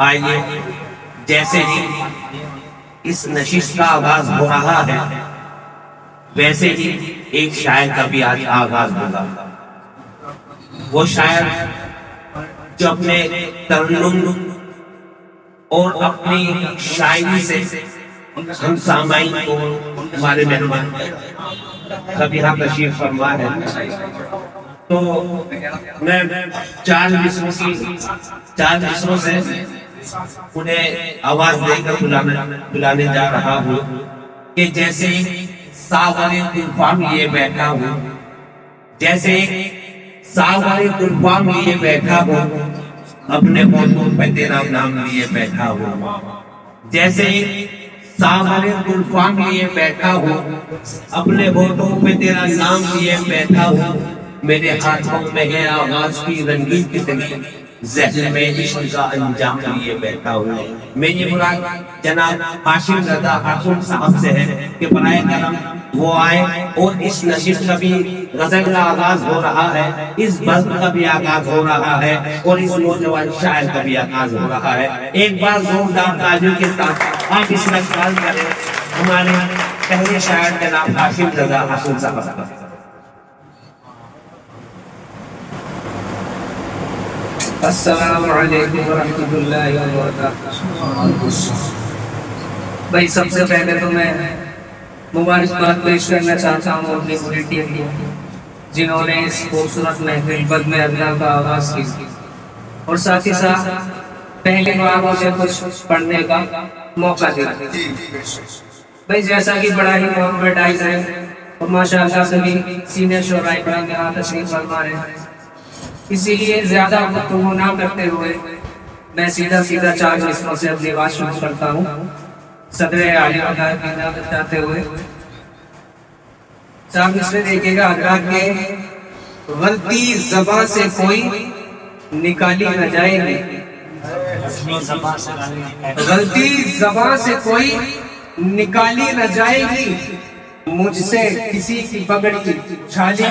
आइए, जैसे ही इस नशिश का आगाज हो रहा है, वैसे ही एक शायर का भी आज आगाज होगा। वो शायर जो अपने तरन्नुम और अपनी शायरी से हम सामाइन को, हमारे मेहमान सब यहाँ तशरीफ फरमा है, तो मैं चार मिसरों से उन्हें आवाज देकर बुलाने जा रहा हूँ कि जैसे सागरे तूफान लिए बैठा हूँ, जैसे सागरे तूफान लिए बैठा हूँ, अपने होठों पे तेरा नाम लिए बैठा हूँ। जैसे सागरे तूफान लिए बैठा हूँ, अपने होठों पे तेरा नाम लिए बैठा हूँ। मेरे हाथों में है आवाज की रंगीन कितनी, ज़हन में इश्क का अंजाम लिए बैठा हूँ। मैं ये मुराद जनाब हाशिम रज़ा खातून साहब से है कि बराए करम वो आए और इस नशिश का भी गजल का आगाज हो रहा है, इस बज़्म का भी आगाज हो रहा है और इस नौजवान शायर का भी आगाज हो रहा है। एक बार जोरदार तालियों के साथ आप इसका इस्तेमाल करें हमारे पहले शायर जनाब हाशिम रज़ा खातून साहब। अस्सलामु अलैकुम वरहमतुल्लाहि वबरकातुहू। भाई सबसे पहले तो मैं मुबारकबाद पेश करना चाहता हूँ अपनी पूरी टीम को, जिन्होंने इस खूबसूरत महफिल बज़्म अदना का आगाज़ की और साथ ही साथ पहली बार मुझे कुछ पढ़ने का मौका दिया। भाई जैसा कि बड़ा ही एडवर्टाइज है और माशाअल्लाह सभी सीनियर शोराई बड़ा यहाँ तशरीफ फरमा रहे हैं, इसीलिए ज्यादा गुफ्तगू ना करते हुए मैं सीधा चार मिसरों से अपनी बात शुरू करता हूँ। सदर आलिम की नाम बताते हुए चार मिसरे देखिएगा। हज़रात के गलती ज़बान से कोई निकाली न जाएगी, गलती ज़बान से कोई निकाली न जाएगी, मुझसे किसी की पगड़ी छाली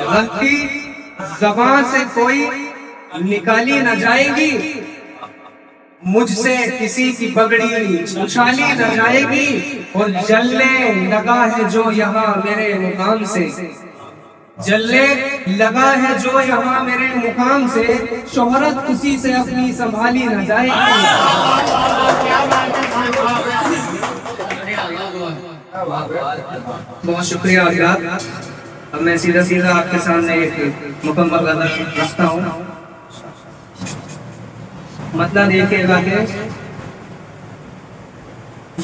गलती ज़बान से कोई निकाली न जाएगी, मुझसे किसी की पगड़ी उछाली न जाएगी। और जलने लगा है जो यहाँ मेरे मुकाम से, जलने लगा है जो यहाँ मेरे मुकाम से, शोहरत उसी से अपनी संभाली न जाएगी। बहुत शुक्रिया हज़रात। अब मैं सीधा आपके सामने एक मुकम्मल गज़ल रखता हूँ। मतलब देखिएगा कि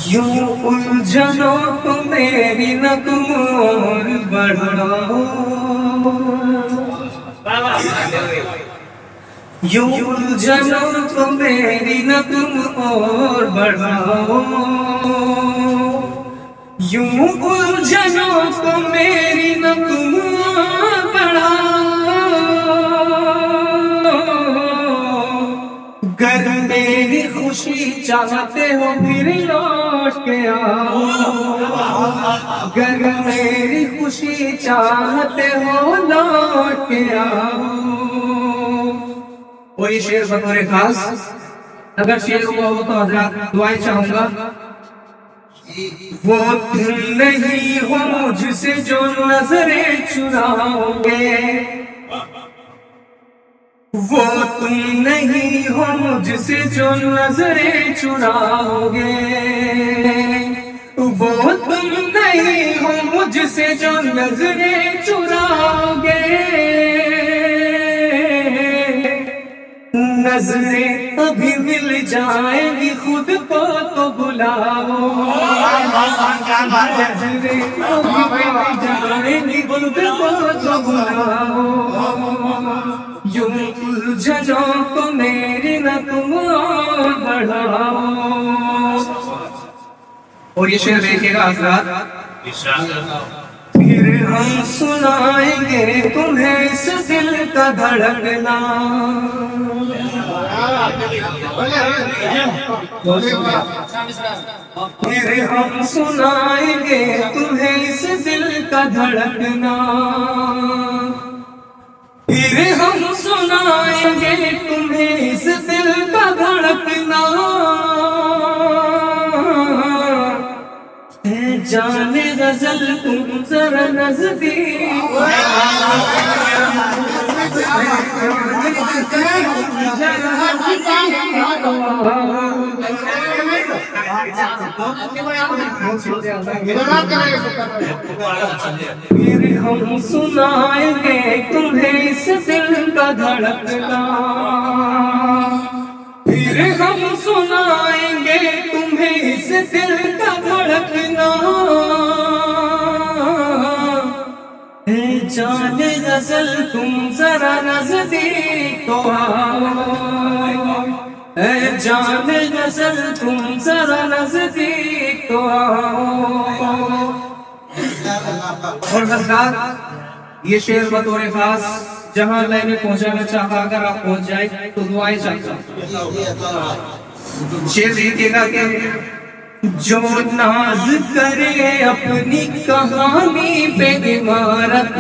यूं उलझनो तो मेरी न तुम और बढ़ाओ, यूं उलझनो तो मेरी न तुम और बढ़ाओ, यूं उलझनो तो मेरी न तुम बढ़ाओ। गर मेरी खुशी चाहते हो फिर लौट के आओ, गर मेरी खुशी चाहते हो लौट के आओ। और ये शेर बतौर खास अगर शेर हुआ हो तो हज़रात दुआएं चाहूंगा। वो तुम नहीं हो मुझसे जो नजरें चुराओगे, वो तुम नहीं हो मुझसे जो नजरें चुराओगे, वो तुम नहीं हो मुझसे जो नजरें चुराओगे। नजरें अभी मिल जाएंगी खुद को तो बुलाओ, नजरें अभी मिल जाएंगी खुद को तो बुलाओ। यूं उलझनो तो मेरी न तुम और बढ़ाओ। और ये शेर देखिएगा हज़रात। फिर हम सुनाएंगे तुम्हें इस दिल का धड़कना, फिर हम सुनाएंगे तुम्हें इस दिल का धड़कना। जाने गजल तुम जरा नजदीक फिर हम सुनाएंगे तुम्हें इस दिल का धड़कना, फिर हम सुनाएंगे तुम्हें इस दिल का धड़कना। है जाने गजल तुम जरा नजदीक तो आओ, है जाने गजल तुम जरा नजदीक तो आओ। और हज़रात ये शेर बतौर खास जहां अल्लाह ने पहुंचाना चाहा, अगर आप पहुंच जाए तो दुआएं चाहिए। शेर लिखेगा कि जो नाज करे अपनी कहानी पे इमारत,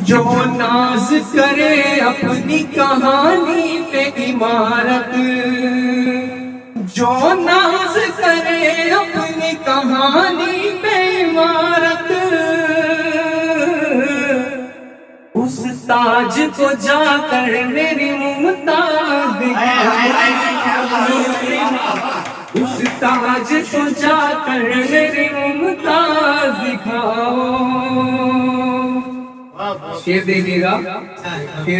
जो नाज करे अपनी कहानी पे इमारत, जो नाज करे अपनी कहानी पे इमारत, उस ताज को जाकर मेरी मुमताज उस ताज को जाकर मेरी मुमताज दिखाओ। शेर देखिएगा कि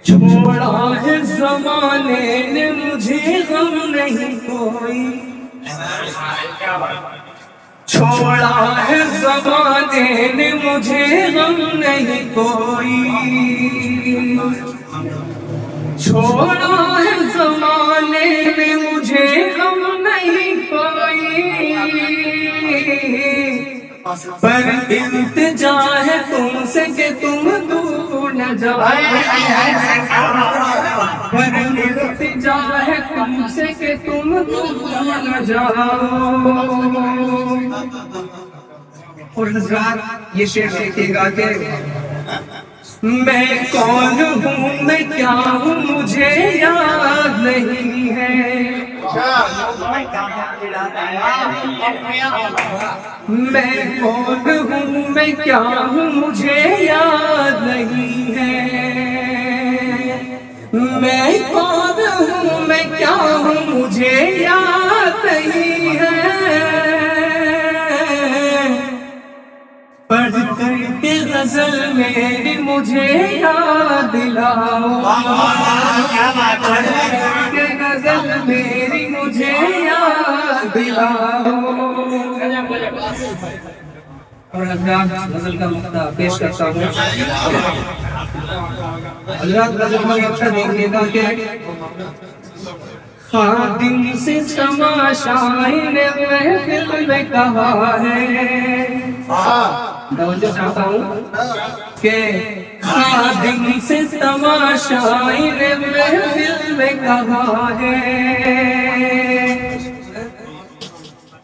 छोड़ा है ज़माने ने मुझे गम नहीं कोई, छोड़ा है ज़माने ने मुझे गम नहीं कोई, छोड़ा है ज़माने ने मुझे गम नहीं कोई, पर इल्तिजा है तुमसे कि तुम दूर न जाओ, पर इल्तिजा है तुमसे कि तुम दूर न जाओ। और हज़रात ये शेर देखिएगा कि मैं कौन हूँ मैं क्या हूँ मुझे याद नहीं है, मैं कौन हूँ मैं क्या हूँ मुझे याद नहीं है, मैं कौन हूँ मैं क्या हूँ मुझे याद नहीं है। पढ़ करके गजल मेरी मुझे याद दिलाओ, पढ़ करके गजल मेरी मुझे याद दिलाओ। और हज़रात गजल का मुक्ता पेश करता हूँ। हज़रात गजल का मुक्ता देखिएगा कि खादिम से तमाशाई ने महफिल में कहा है, तवज्जो चाहता हूँ कि खादिम से तमाशाई ने महफिल में कहा है,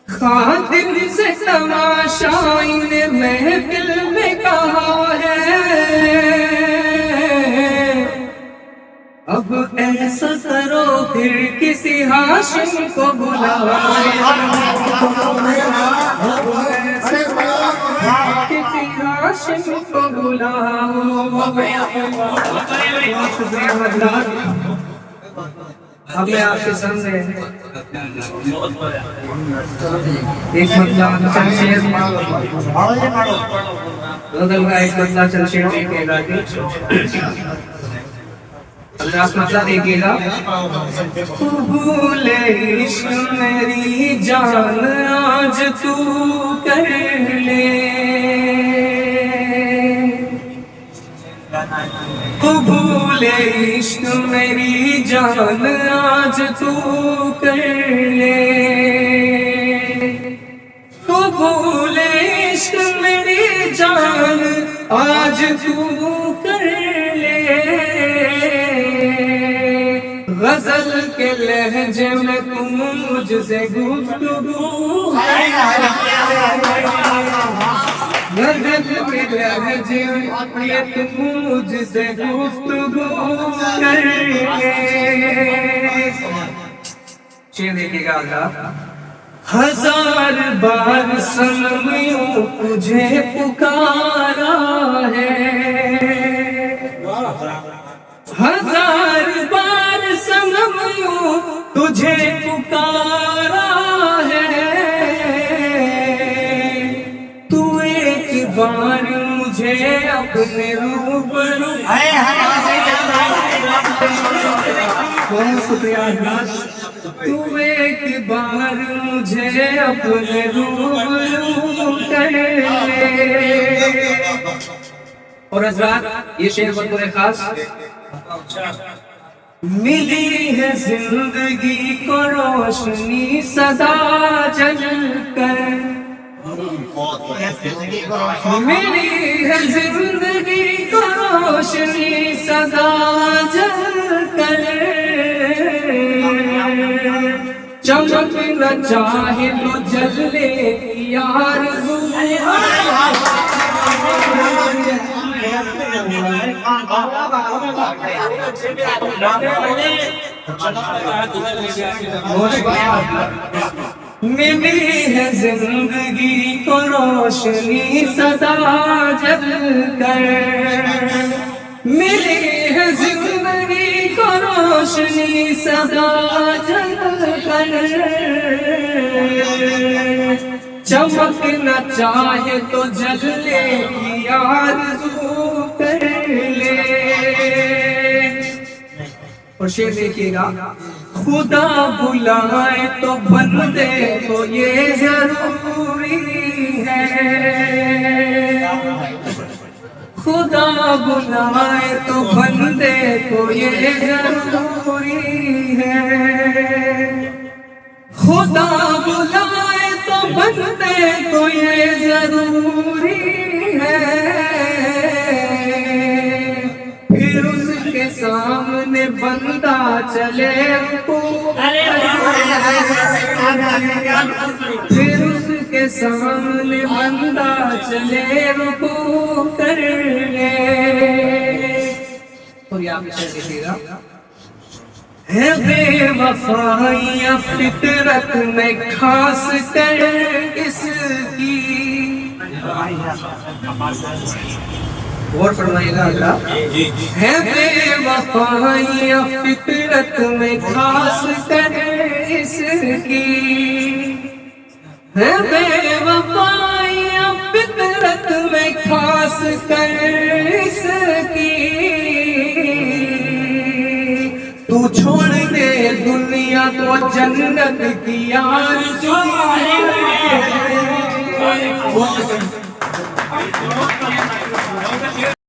खादिम से तमाशाई ने महफिल में कहा है। अब ऐसा करो फिर किसी हाशिम को बुलाओ, किसी हाशिम को बुलाओ। अब मैं आपके सामने एक मतलब शेर एक मतलब चल शेर देखेगा मतलब देखिएगा। भूले इश्क मेरी जान आज तू कर ले, भूले इश्क मेरी जान आज तू कर ले, भूले इश्क मेरी जान आज तू कर ले। गजल के लहजे में तुम मुझसे गुफ्तगू, गजल के लहजे में तुम मुझसे गुफ्तगू कर ले। शेर देखिएगा अल्लाह। हजार बार सनम यूं तुझे पुकारा है, हजार बार सनम यूं तुझे पुकारा है, तू एक बार मुझे अपने रूबरू। बहुत शुक्रिया। तू एक बार मुझे अपने रूबरू कर ले। और हज़रात ये शेर बतौर खास, मिली है जिंदगी को रोशनी सदा जल कर, मिली है जिंदगी को रोशनी सदा जल कर, चमक न चाहे तो जले यार मिली है जिंदगी को रोशनी सदा जल कर, मिली है जिंदगी को रोशनी सदा जल कर, चमक न चाहे तो जले आरज़ू कर ले। और शेर देखिएगा, खुदा बुलाए तो बंदे को ये जरूरी है, खुदा बुलाए तो बंदे को ये जरूरी है, खुदा बुलाए तो बंदे को ये जरूरी है, फिर उसके सामने बंदा चले रुकू, फिर उसके सामने बंदा चले रुकू कर ले। और यहाँ पे देखिएगा, है बेवफाई फितरत में खास कर इसकी। और फरमाइएगा अल्लाह, है बेवफाई फितरत में खास कर इसकी, है बेवफाई फितरत में खास कर इसकी, तू छोड़ दे दुनिया को जन्नत की आरज़ू।